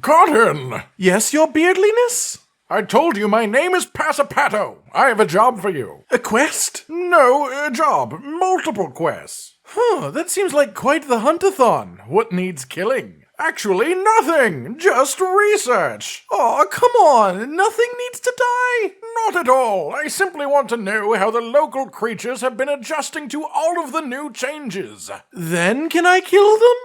Cotton! Yes, your beardliness? I told you my name is Passapato. I have a job for you. A quest? No, a job. Multiple quests. That seems like quite the hunt-a-thon. What needs killing? Actually, nothing. Just research. Oh, come on. Nothing needs to die. Not at all. I simply want to know how the local creatures have been adjusting to all of the new changes. Then can I kill them?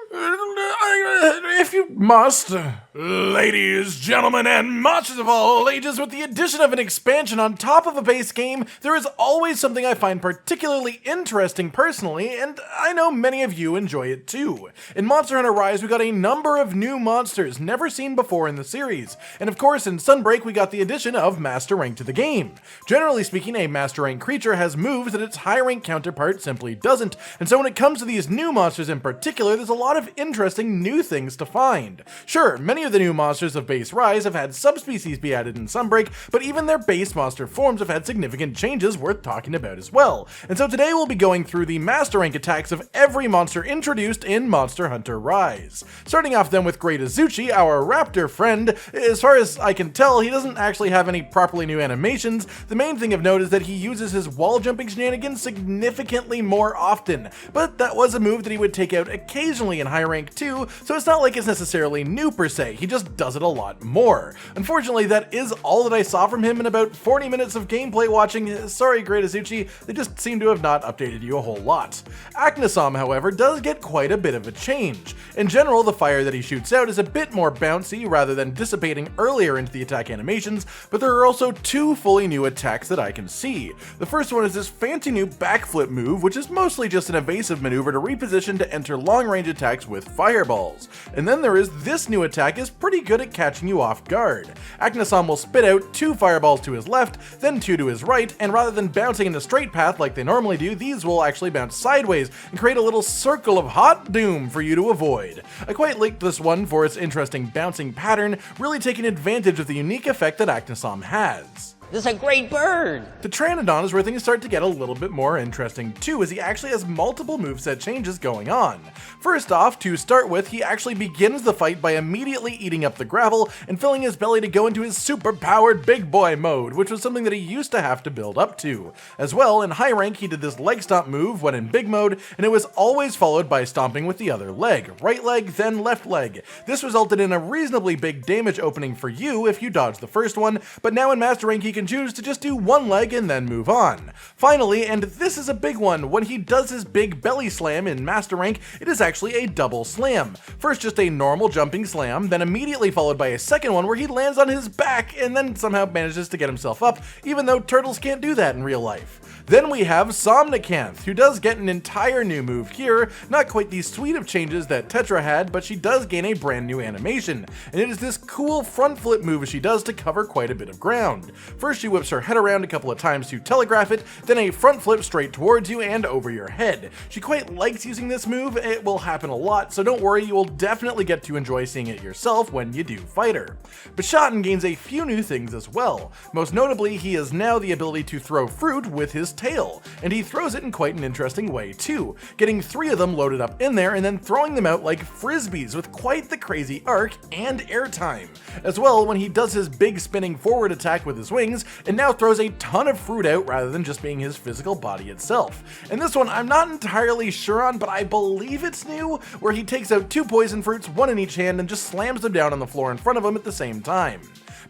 If you must. Ladies, gentlemen, and monsters of all ages, with the addition of an expansion on top of a base game, there is always something I find particularly interesting personally, and I know many of you enjoy it too. In Monster Hunter Rise, we got a number of new monsters never seen before in the series, and of course in Sunbreak we got the addition of Master Rank to the game. Generally speaking, a Master Rank creature has moves that its high rank counterpart simply doesn't, and so when it comes to these new monsters in particular, there's a lot of interesting new things to find. Sure, many of the new monsters of base Rise have had subspecies be added in Sunbreak, but even their base monster forms have had significant changes worth talking about as well. And so today we'll be going through the Master Rank attacks of every monster introduced in Monster Hunter Rise. Starting off then with Great Izuchi, our raptor friend. As far as I can tell, he doesn't actually have any properly new animations. The main thing of note is that he uses his wall jumping shenanigans significantly more often, but that was a move that he would take out occasionally in high rank too, so it's not like it's necessarily new per se, he just does it a lot more. Unfortunately, that is all that I saw from him in about 40 minutes of gameplay watching. Sorry, Great Izuchi, they just seem to have not updated you a whole lot. Aknosom, however, does get quite a bit of a change. In general, the fire that he shoots out is a bit more bouncy rather than dissipating earlier into the attack animations, but there are also two fully new attacks that I can see. The first one is this fancy new backflip move, which is mostly just an evasive maneuver to reposition to enter long-range attacks with fireballs. And then there is this new attack is pretty good at catching you off guard. Aknosom will spit out 2 fireballs to his left, then 2 to his right, and rather than bouncing in a straight path like they normally do, these will actually bounce sideways and create a little circle of hot doom for you to avoid. I quite liked this one for its interesting bouncing pattern, really taking advantage of the unique effect that Aknosom has. This is a great bird! Tetranadon is where things start to get a little bit more interesting too, as he actually has multiple moveset changes going on. First off, to start with, he actually begins the fight by immediately eating up the gravel and filling his belly to go into his super-powered big boy mode, which was something that he used to have to build up to. As well, in high rank, he did this leg stomp move when in big mode, and it was always followed by stomping with the other leg, right leg, then left leg. This resulted in a reasonably big damage opening for you if you dodged the first one, but now in Master Rank he can choose to just do one leg and then move on. Finally, and this is a big one, when he does his big belly slam in Master Rank, it is actually a double slam. First just a normal jumping slam, then immediately followed by a second one where he lands on his back and then somehow manages to get himself up, even though turtles can't do that in real life. Then we have Somnacanth, who does get an entire new move here, not quite the suite of changes that Tetra had, but she does gain a brand new animation, and it is this cool front flip move she does to cover quite a bit of ground. First she whips her head around a couple of times to telegraph it, then a front flip straight towards you and over your head. She quite likes using this move, it will happen a lot, so don't worry, you will definitely get to enjoy seeing it yourself when you do fight her. Bishaten gains a few new things as well. Most notably, he has now the ability to throw fruit with his tail, and he throws it in quite an interesting way too, getting 3 of them loaded up in there and then throwing them out like frisbees with quite the crazy arc and airtime. As well, when he does his big spinning forward attack with his wings, it now throws a ton of fruit out rather than just being his physical body itself. And this one I'm not entirely sure on, but I believe it's new, where he takes out 2 poison fruits, 1 in each hand, and just slams them down on the floor in front of him at the same time.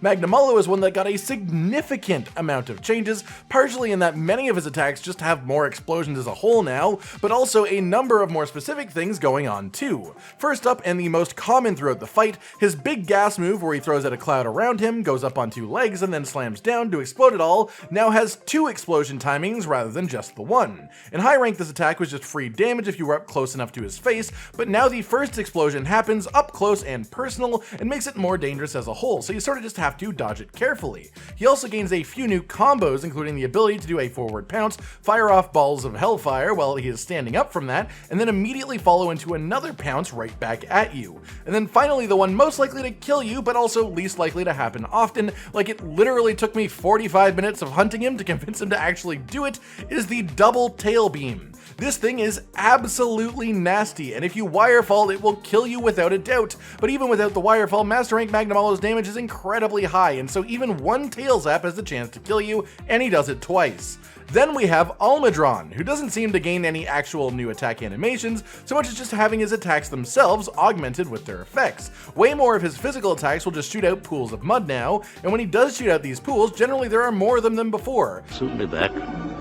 Magnamalo is one that got a significant amount of changes, partially in that many of his attacks just have more explosions as a whole now, but also a number of more specific things going on too. First up, and the most common throughout the fight, his big gas move where he throws out a cloud around him, goes up on 2 legs, and then slams down to explode it all, now has 2 explosion timings rather than just the 1. In high rank, this attack was just free damage if you were up close enough to his face, but now the first explosion happens up close and personal and makes it more dangerous as a whole, so you sort of just have have to dodge it carefully. He also gains a few new combos, including the ability to do a forward pounce, fire off balls of hellfire while he is standing up from that, and then immediately follow into another pounce right back at you. And then finally, the one most likely to kill you, but also least likely to happen often, like it literally took me 45 minutes of hunting him to convince him to actually do it, is the double tail beam. This thing is absolutely nasty, and if you wirefall, it will kill you without a doubt. But even without the wirefall, Master Rank Magnamalo's damage is incredibly high, and so even one tail zap has the chance to kill you, and he does it twice. Then we have Almudron, who doesn't seem to gain any actual new attack animations, so much as just having his attacks themselves augmented with their effects. Way more of his physical attacks will just shoot out pools of mud now, and when he does shoot out these pools, generally there are more of them than before. Soon be back,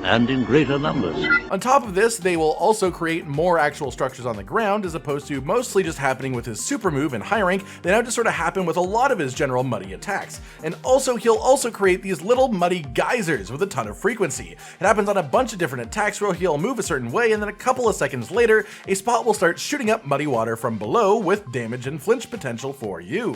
and in greater numbers. On top of this, they will also create more actual structures on the ground, as opposed to mostly just happening with his super move in high rank. They now just sort of happen with a lot of his general muddy attacks. And also, he'll also create these little muddy geysers with a ton of frequency. It happens on a bunch of different attacks where he'll move a certain way, and then a couple of seconds later, a spot will start shooting up muddy water from below with damage and flinch potential for you.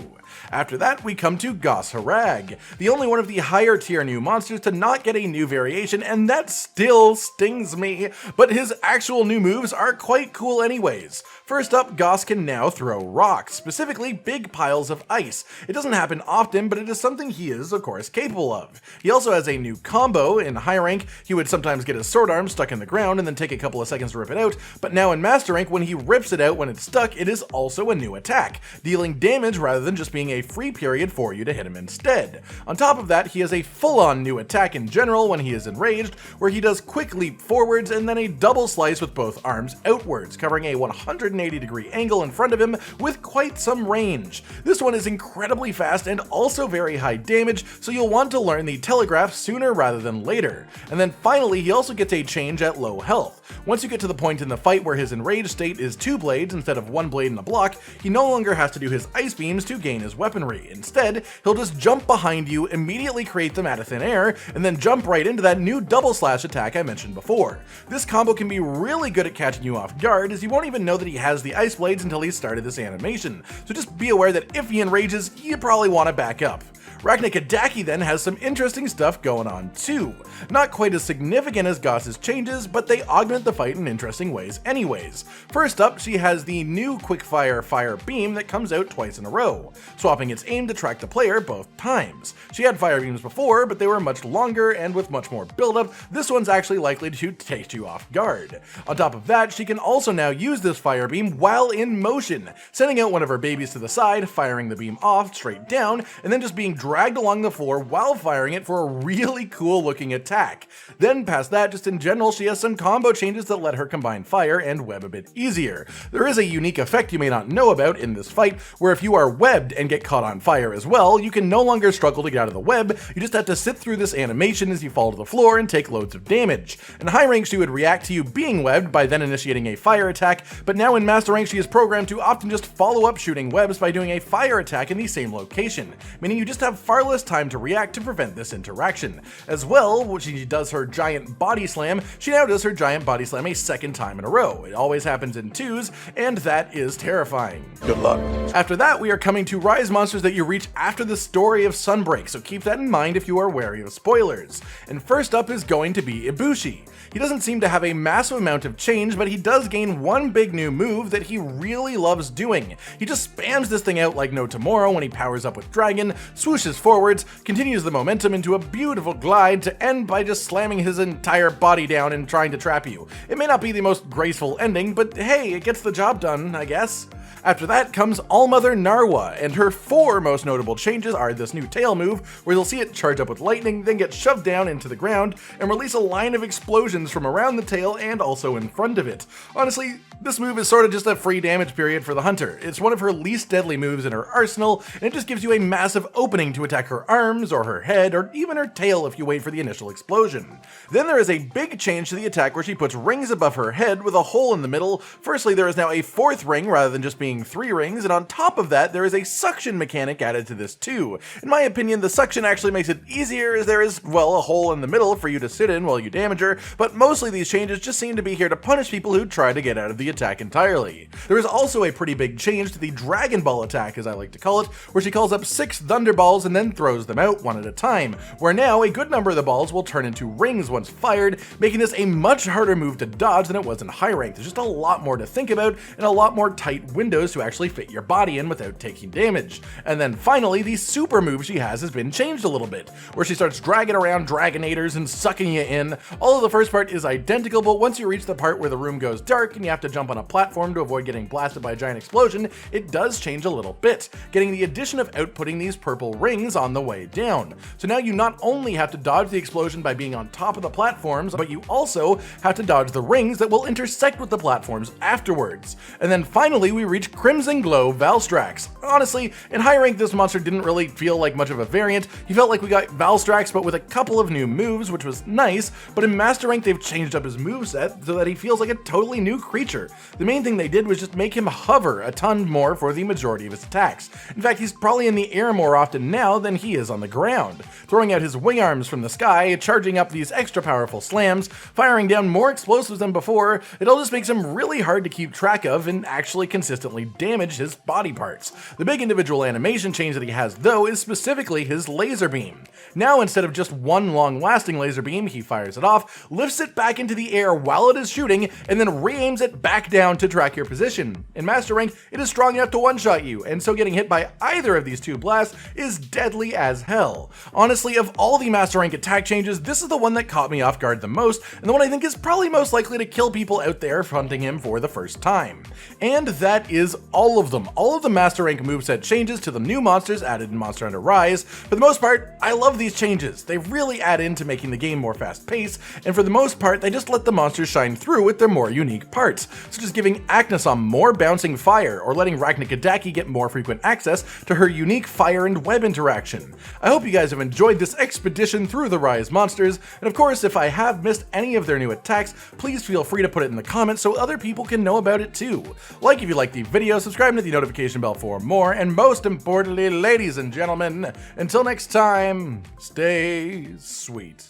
After that, we come to Goss Harag, the only one of the higher tier new monsters to not get a new variation, and that still stings me, but his actual new moves are quite cool anyways. First up, Goss can now throw rocks, specifically big piles of ice. It doesn't happen often, but it is something he is, of course, capable of. He also has a new combo. In high rank, he would sometimes get his sword arm stuck in the ground and then take a couple of seconds to rip it out, but now in Master Rank, when he rips it out when it's stuck, it is also a new attack, dealing damage rather than just being a free period for you to hit him instead. On top of that, he has a full-on new attack in general when he is enraged, where he does quick leap forwards and then a double slice with both arms outwards, covering a 180-degree angle in front of him with quite some range. This one is incredibly fast and also very high damage, so you'll want to learn the telegraph sooner rather than later. And then finally, he also gets a change at low health. Once you get to the point in the fight where his enraged state is 2 blades instead of 1 blade in a block, he no longer has to do his ice beams to gain his weaponry. Instead, he'll just jump behind you, immediately create them out of thin air, and then jump right into that new double slash attack I mentioned before. This combo can be really good at catching you off guard, as you won't even know that he has the ice blades until he started this animation, so just be aware that if he enrages, you probably want to back up. Rakna-Kadaki then has some interesting stuff going on too. Not quite as significant as Goss's changes, but they augment the fight in interesting ways anyways. First up, she has the new quickfire fire beam that comes out twice in a row, swapping its aim to track the player both times. She had fire beams before, but they were much longer and with much more buildup. This one's actually likely to take you off guard. On top of that, she can also now use this fire beam while in motion, sending out one of her babies to the side, firing the beam off straight down, and then just being dragged along the floor while firing it for a really cool looking attack. Then past that, just in general, she has some combo changes that let her combine fire and web a bit easier. There is a unique effect you may not know about in this fight, where if you are webbed and get caught on fire as well, you can no longer struggle to get out of the web. You just have to sit through this animation as you fall to the floor and take loads of damage. In high rank, she would react to you being webbed by then initiating a fire attack, but now in Master Rank, she is programmed to often just follow up shooting webs by doing a fire attack in the same location, meaning you just have far less time to react to prevent this interaction. As well, when she does her giant body slam, she now does her giant body slam a second time in a row. It always happens in twos, and that is terrifying. Good luck. After that, we are coming to Rise monsters that you reach after the story of Sunbreak, so keep that in mind if you are wary of spoilers. And first up is going to be Ibushi. He doesn't seem to have a massive amount of change, but he does gain one big new move that he really loves doing. He just spams this thing out like no tomorrow when he powers up with Dragon, swooshes forwards, continues the momentum into a beautiful glide to end by just slamming his entire body down and trying to trap you. It may not be the most graceful ending, but hey, it gets the job done, I guess. After that comes Allmother Narwa, and her 4 most notable changes are this new tail move, where you'll see it charge up with lightning, then get shoved down into the ground, and release a line of explosions from around the tail and also in front of it. Honestly, this move is sort of just a free damage period for the hunter. It's one of her least deadly moves in her arsenal, and it just gives you a massive opening to attack her arms, or her head, or even her tail if you wait for the initial explosion. Then there is a big change to the attack where she puts rings above her head with a hole in the middle. Firstly, there is now a 4th ring rather than just being 3 rings, and on top of that, there is a suction mechanic added to this too. In my opinion, the suction actually makes it easier, as there is, well, a hole in the middle for you to sit in while you damage her, but mostly these changes just seem to be here to punish people who try to get out of the attack entirely. There is also a pretty big change to the Dragon Ball attack, as I like to call it, where she calls up 6 Thunder Balls and then throws them out one at a time, where now a good number of the balls will turn into rings once fired, making this a much harder move to dodge than it was in high rank. There's just a lot more to think about and a lot more tight windows to actually fit your body in without taking damage. And then finally, the super move she has been changed a little bit, where she starts dragging around Dragonators and sucking you in. All of the first part is identical, but once you reach the part where the room goes dark and you have to jump on a platform to avoid getting blasted by a giant explosion, it does change a little bit, getting the addition of outputting these purple rings on the way down. So now you not only have to dodge the explosion by being on top of the platforms, but you also have to dodge the rings that will intersect with the platforms afterwards. And then finally we reach Crimson Glow Valstrax. Honestly, in high rank this monster didn't really feel like much of a variant. He felt like we got Valstrax but with a couple of new moves, which was nice, but in Master Rank they've changed up his moveset so that he feels like a totally new creature. The main thing they did was just make him hover a ton more for the majority of his attacks. In fact, he's probably in the air more often now than he is on the ground, throwing out his wing arms from the sky, charging up these extra powerful slams, firing down more explosives than before. It all just makes him really hard to keep track of and actually consistently damage his body parts. The big individual animation change that he has though is specifically his laser beam. Now instead of just one long-lasting laser beam, he fires it off, lifts it back into the air while it is shooting, and then re-aims it back down to track your position. In Master Rank, it is strong enough to one-shot you, and so getting hit by either of these two blasts is deadly as hell. Honestly, of all the Master Rank attack changes, this is the one that caught me off guard the most, and the one I think is probably most likely to kill people out there hunting him for the first time. And that is all of them. All of the Master Rank moveset changes to the new monsters added in Monster Hunter Rise. For the most part, I love these changes. They really add into making the game more fast-paced, and for the most part, they just let the monsters shine through with their more unique parts, such as giving Aknosom more bouncing fire, or letting Rakna-Kadaki get more frequent access to her unique fire and web interaction. I hope you guys have enjoyed this expedition through the Rise monsters, and of course, if I have missed any of their new attacks, please feel free to put it in the comments so other people can know about it too. Like if you like the video, subscribe and hit the notification bell for more, and most importantly, ladies and gentlemen, until next time, stay sweet.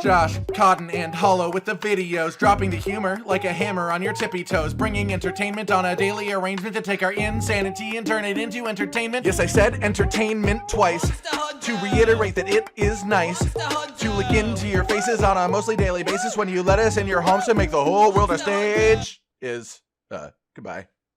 Josh, Cotton, and Hollow with the videos, dropping the humor like a hammer on your tippy toes, bringing entertainment on a daily arrangement to take our insanity and turn it into entertainment. Yes, I said entertainment twice, to reiterate that it is nice to look into your faces on a mostly daily basis when you let us in your homes to make the whole world a stage. Goodbye.